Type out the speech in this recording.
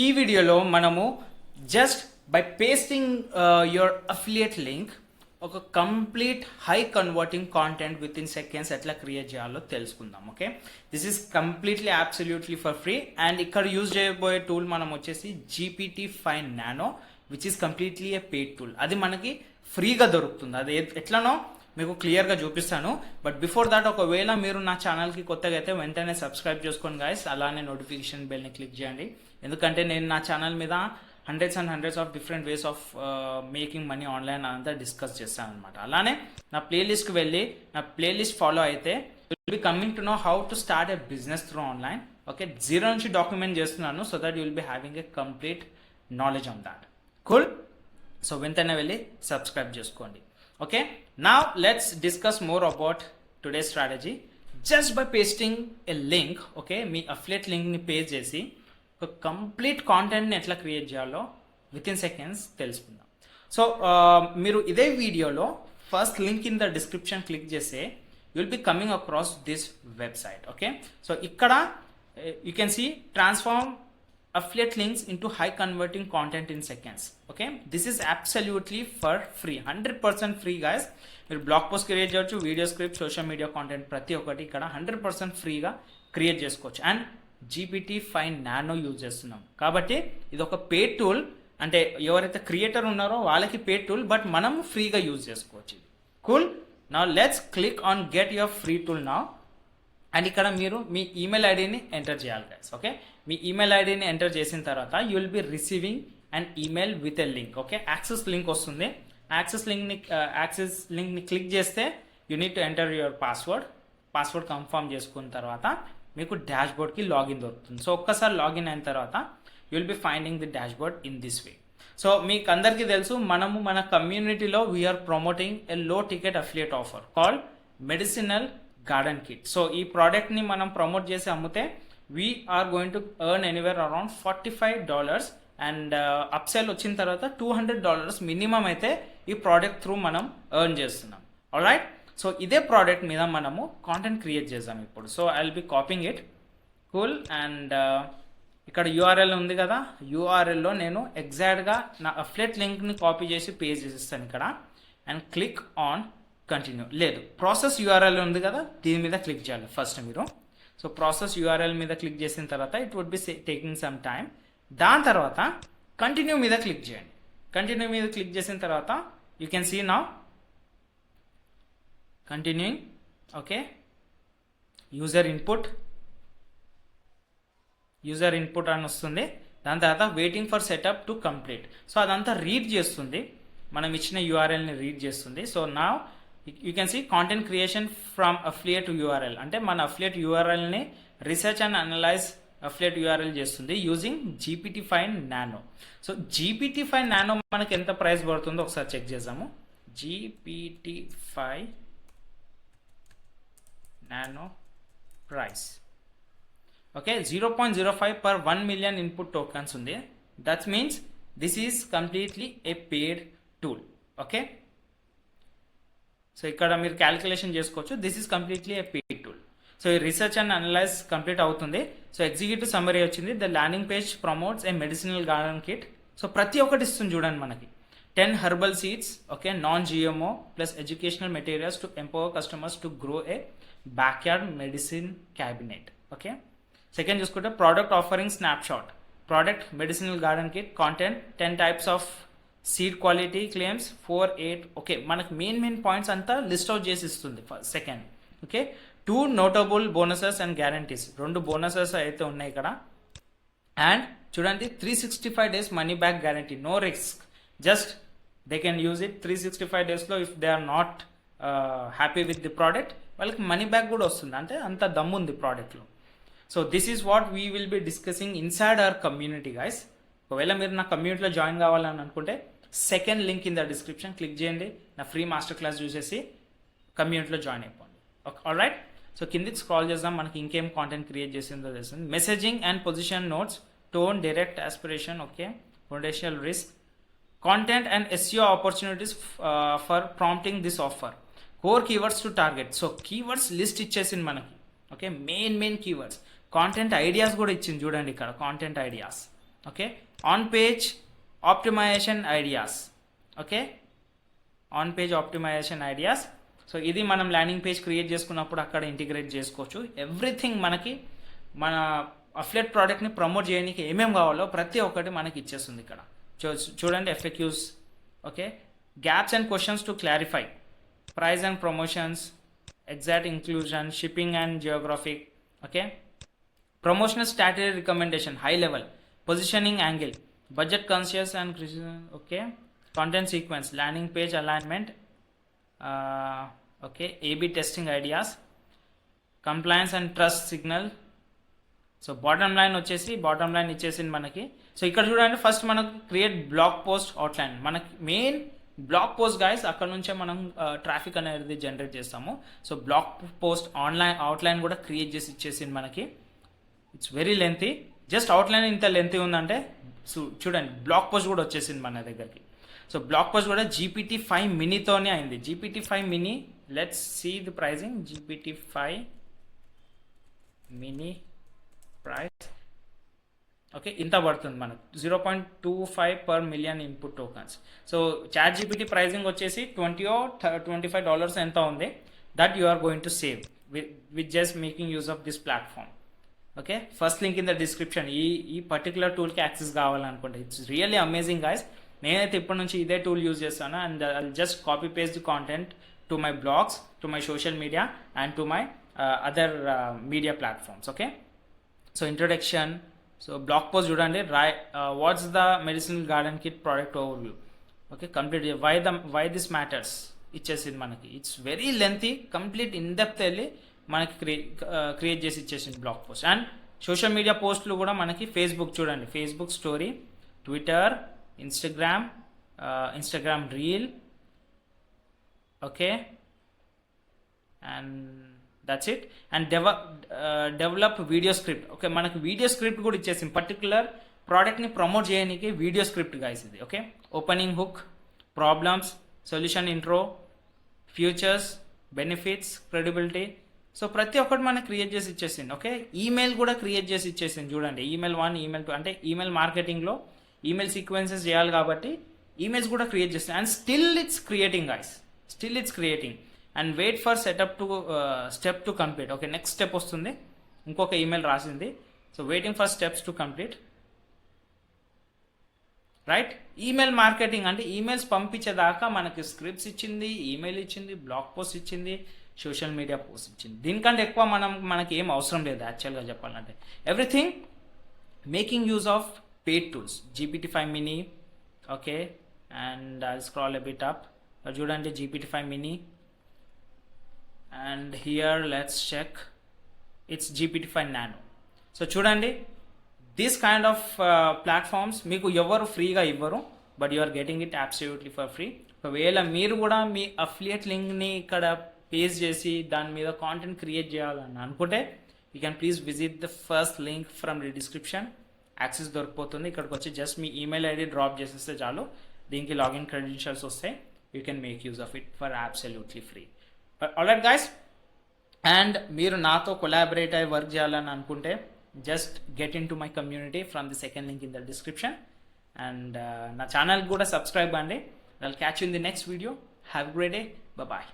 ఈ వీడియోలో మనము just by pasting your affiliate link ఒక complete high converting content within seconds ఎట్లా క్రియేట్ చేయాలో తెలుసుకుందాం. Okay, this is completely absolutely for free. And ఇక్కడ యూజ్ చేయబోయే టూల్ మనం వచ్చేసి GPT-5 nano, which is completely a paid tool. అది మనకి ఫ్రీగా దొరుకుతుంది. అది ఎట్లనో మీకు క్లియర్గా చూపిస్తాను. బట్ బిఫోర్ దాట్, ఒకవేళ మీరు నా ఛానల్కి కొత్తగా అయితే వెంటనే సబ్స్క్రైబ్ చేసుకోండి గాయస్. అలానే నోటిఫికేషన్ బెల్ని క్లిక్ చేయండి, ఎందుకంటే నేను నా ఛానల్ మీద hundreds and hundreds of different ways of making money online అంతా డిస్కస్ చేస్తాను అనమాట. అలానే నా ప్లేలిస్ట్కి వెళ్ళి నా ప్లేలిస్ట్ ఫాలో అయితే will be coming to know how to start a business through online. Okay, zero నుంచి డాక్యుమెంట్ చేస్తున్నాను, so that you will be having a complete knowledge on that. Cool. So వెంటనే వెళ్ళి సబ్స్క్రైబ్ చేసుకోండి. Okay, now let's discuss more about today's strategy. Just by pasting a link, okay, మీ affiliate link ని paste చేసి ఒక complete కాంటెంట్ని ఎట్లా create చేయాలో విత్ ఇన్ సెకండ్స్ తెలుసుకుందాం. సో మీరు ఇదే వీడియోలో first link in the description click చేస్తే you will be coming across this website. Okay, so ఇక్కడ you can see transform affiliate links into high converting content in seconds. Okay, this is absolutely for free, 100% free guys. మీరు blog post create చేయొచ్చు, video script, social media content ప్రతి ఒక్కటి ఇక్కడ 100% ఫ్రీగా create చేసుకోవచ్చు. And GPT-5 nano use చేస్తున్నాం కాబట్టి ఇది ఒక పేడ్ టూల్. అంటే ఎవరైతే క్రియేటర్ ఉన్నారో వాళ్ళకి పేడ్ టూల్, బట్ మనం ఫ్రీగా యూజ్ చేసుకోవచ్చు. Cool. Now let's click on get your free tool now. And ఇక్కడ మీరు మీ ఈమెయిల్ ఐడిని ఎంటర్ చేయాలి గైస్. ఓకే, మీ ఈమెయిల్ ఐడిని ఎంటర్ చేసిన తర్వాత you will B receiving and email with a link. Okay, access link వస్తుంది. యాక్సెస్ లింక్ని క్లిక్ చేస్తే you need to enter your password confirm చేసుకున్న తర్వాత మీకు డాష్ బోర్డ్కి లాగిన్ దొరుకుతుంది. సో ఒక్కసారి లాగిన్ అయిన తర్వాత you will B finding the dash board in this way. So మీకు అందరికీ తెలుసు, మనము మన కమ్యూనిటీలో we are promoting a low ticket affiliate offer called medicinal garden kit. So ఈ ప్రోడక్ట్ని మనం ప్రమోట్ చేసి అమ్మితే we are going to earn anywhere around $45. And upsell వచ్చిన తర్వాత $200 మినిమం అయితే ఈ ప్రోడక్ట్ త్రూ మనం ఎర్న్ చేస్తున్నాం. ఆల్రైట్, సో ఇదే ప్రోడక్ట్ మీద మనము కాంటెంట్ క్రియేట్ చేద్దాం ఇప్పుడు. So I will be copying it. Cool. And ఇక్కడ యూఆర్ఎల్ ఉంది కదా, యూఆర్ఎల్లో నేను ఎగ్జాక్ట్గా నా అఫిలియేట్ లింక్ని కాపీ చేసి పేస్ట్ చేసిస్తాను ఇక్కడ. And click on continue. లేదు, ప్రాసెస్ యూఆర్ఎల్ ఉంది కదా, దీని మీద క్లిక్ చేయాలి ఫస్ట్ మీరు. సో ప్రాసెస్ యూఆర్ఎల్ మీద క్లిక్ చేసిన తర్వాత it would be taking some time. దాని తర్వాత కంటిన్యూ మీద క్లిక్ చేయండి. కంటిన్యూ మీద క్లిక్ చేసిన తర్వాత you can see now continuing. Okay, user input అని వస్తుంది. దాని తర్వాత waiting for setup to complete. So అదంతా రీడ్ చేస్తుంది, మనం ఇచ్చిన యూఆర్ఎల్ని రీడ్ చేస్తుంది. సో నా you can see content creation from affiliate URL, అంటే మన అఫిలియేట్ యూఆర్ఎల్ని research and analyse affiliate URL చేస్తుంది using GPT-5 nano. So GPT-5 nano మనకి ఎంత ప్రైస్ పడుతుందో ఒకసారి చెక్ చేద్దాము. GPT-5 nano price. Okay, 0.05 per 1 million input tokens ఉంది. That means this is completely A paid tool. Okay, so ఇక్కడ మీరు calculation చేసుకోవచ్చు. This is completely A paid tool. So ఈ రీసెర్చ్ అండ్ అనలైజ్ కంప్లీట్ అవుతుంది. So executive summary వచ్చింది. The landing page promotes A medicinal garden kit. So ప్రతి ఒక్కటి ఇస్తుంది చూడండి మనకి. 10 herbal seeds, okay, non GMO plus educational materials to empower customers to grow A backyard medicine cabinet. Okay, second చూసుకుంటే product offering snapshot, product medicinal garden kit, content 10 types of seed quality claims 4-8. Okay, మనకు main points అంతా list out చేసి ఇస్తుంది. Second, okay, 2 notable bonuses and guarantees, 2 bonuses అయితే ఉన్నాయి ఇక్కడ. And చూడండి, 365 days money back guarantee, no risk, just they can use it 365 daysలో. If they are not happy with the product, వాళ్ళకి money back కూడా వస్తుంది. అంటే అంత దమ్ము ఉంది ప్రోడక్ట్లో. So this is what we will be discussing inside our community guys. ఒకవేళ మీరు నా కమ్యూనిటీలో జాయిన్ కావాలని అనుకుంటే second link in the description click చేయండి. నా ఫ్రీ మాస్టర్ క్లాస్ చూసేసి కమ్యూనిటీలో జాయిన్ అయిపోండి. Okay, alright. సో కిందికి స్క్రాల్ చేద్దాం, మనకి ఇంకేం కాంటెంట్ క్రియేట్ చేసిందో తెలుస్తుంది. Messaging and position notes, tone, direct aspiration, okay, potential risk, content and SEO opportunities for prompting this offer, core keywords to target. So keywords list ఇచ్చేసింది మనకి. Okay, main keywords. Content ideas కూడా ఇచ్చింది చూడండి ఇక్కడ, content ideas. Okay, on page optimisation ideas. Okay, on page optimisation ideas. So ఇది మనం landing page create చేసుకున్నప్పుడు అక్కడ ఇంటిగ్రేట్ చేసుకోవచ్చు. ఎవ్రీథింగ్ మనకి మన అఫ్లెట్ ప్రోడక్ట్ని ప్రమోట్ చేయడానికి ఏమేమి కావాలో ప్రతి ఒక్కటి మనకి ఇచ్చేస్తుంది ఇక్కడ. చూడండి FAQs. Okay, gaps and questions to clarify, price and promotions, exact inclusion, shipping and geographic. Okay, promotional strategy recommendation, high level positioning angle, budget conscious and okay, content sequence, landing page alignment, okay, A/B testing ideas, compliance and trust signal. So bottom line ఇచ్చేసింది మనకి. So ఇక్కడ చూడండి, first మనకు create blog post outline. మనకి main blog post guys, అక్కడ నుంచే మనం traffic అనేది జనరేట్ చేస్తాము. So blog post online outline కూడా క్రియేట్ చేసి ఇచ్చేసింది మనకి. It's very lengthy, just outline ఇంత లెంతీ ఉందంటే చూడండి బ్లాగ్ పోస్ట్ కూడా వచ్చేసింది మన దగ్గరికి. సో బ్లాగ్ పోస్ట్ కూడా GPT-5 మినీతోనే అయింది. GPT-5 mini, let's see the pricing. GPT-5 mini price okay ఇంత పడుతుంది మనకు, 0.25 per million input tokens. So chat GPT pricing వచ్చేసి $20 or $25 ఎంత ఉంది, that you are going to save with just making use of this platform. Okay, first link in the description. ఈ particular టూల్కి access కావాలనుకుంటే it's really amazing guys. నేనైతే ఇప్పటి నుంచి ఇదే టూల్ యూజ్ చేస్తాను. And I just copy paste the content to my blogs, to my social media and to my other media platforms. Okay, so introduction. So blog post చూడండి, what's the medicinal garden kit product overview. Okay, complete why this matters ఇచ్చేసింది మనకి. It's very lengthy, complete in depth వెళ్ళి మనకి create చేసి ఇచ్చేసింది blog post. And social media పోస్టులు కూడా మనకి ఫేస్బుక్ చూడండి, Facebook story, Twitter, Instagram reel. Okay, and that's it. And develop video script. Okay, మనకి వీడియో స్క్రిప్ట్ కూడా ఇచ్చేసింది. పర్టికులర్ ప్రోడక్ట్ని ప్రమోట్ చేయడానికి వీడియో స్క్రిప్ట్ గైస్ ఇది. Okay, opening hook, problems, solution intro, futures, benefits, credibility. So ప్రతి ఒక్కటి మనకి create చేసి ఇచ్చేసింది. ఓకే, ఈమెయిల్ కూడా క్రియేట్ చేసి ఇచ్చేసింది చూడండి. ఈమెయిల్ 1, ఈమెయిల్ 2 అంటే ఈమెయిల్ మార్కెటింగ్లో ఈమెయిల్ సీక్వెన్సెస్ చేయాలి కాబట్టి ఈమెయిల్స్ కూడా క్రియేట్ చేస్తుంది. And still it's creating guys, still it's creating. And wait for setup to step to complete. Okay, next step వస్తుంది, ఇంకొక ఈమెయిల్ రాసింది. So waiting for steps to complete. Right, email marketing అంటే emails పంపించేదాకా మనకి scripts ఇచ్చింది, email ఇచ్చింది, blog post ఇచ్చింది, social media post ఇచ్చింది. దీనికంటే ఎక్కువ మనకి ఏం అవసరం లేదు యాక్చువల్గా చెప్పాలంటే. Everything making use of paid tools, GPT-5 మినీ. Okay, and I scroll a bit up. చూడండి GPT-5 mini. And here let's check, it's GPT-5 Nano. So చూడండి, దిస్ కైండ్ ఆఫ్ ప్లాట్ఫామ్స్ మీకు ఎవరు ఫ్రీగా ఇవ్వరు, but you are getting it absolutely for free. ఒకవేళ మీరు కూడా మీ అఫిలియేట్ లింక్ని ఇక్కడ పేస్ట్ చేసి దాని మీద కాంటెంట్ క్రియేట్ చేయాలని అనుకుంటే you can please visit the first link from the description. Access దొరికిపోతుంది. ఇక్కడికి వచ్చి జస్ట్ మీ ఈమెయిల్ ఐడి డ్రాప్ చేసేస్తే చాలు, దీనికి లాగిన్ క్రెడెన్షియల్స్ వస్తాయి. You can make use of it for absolutely free. Alright guys, and మీరు నాతో కొలాబరేట్ అయ్యి వర్క్ చేయాలని అనుకుంటే just get in to my community from the second link in the description. And నా ఛానల్కి కూడా సబ్స్క్రైబ్ అండి. I'll catch you in the next video. Have a great day. Bye.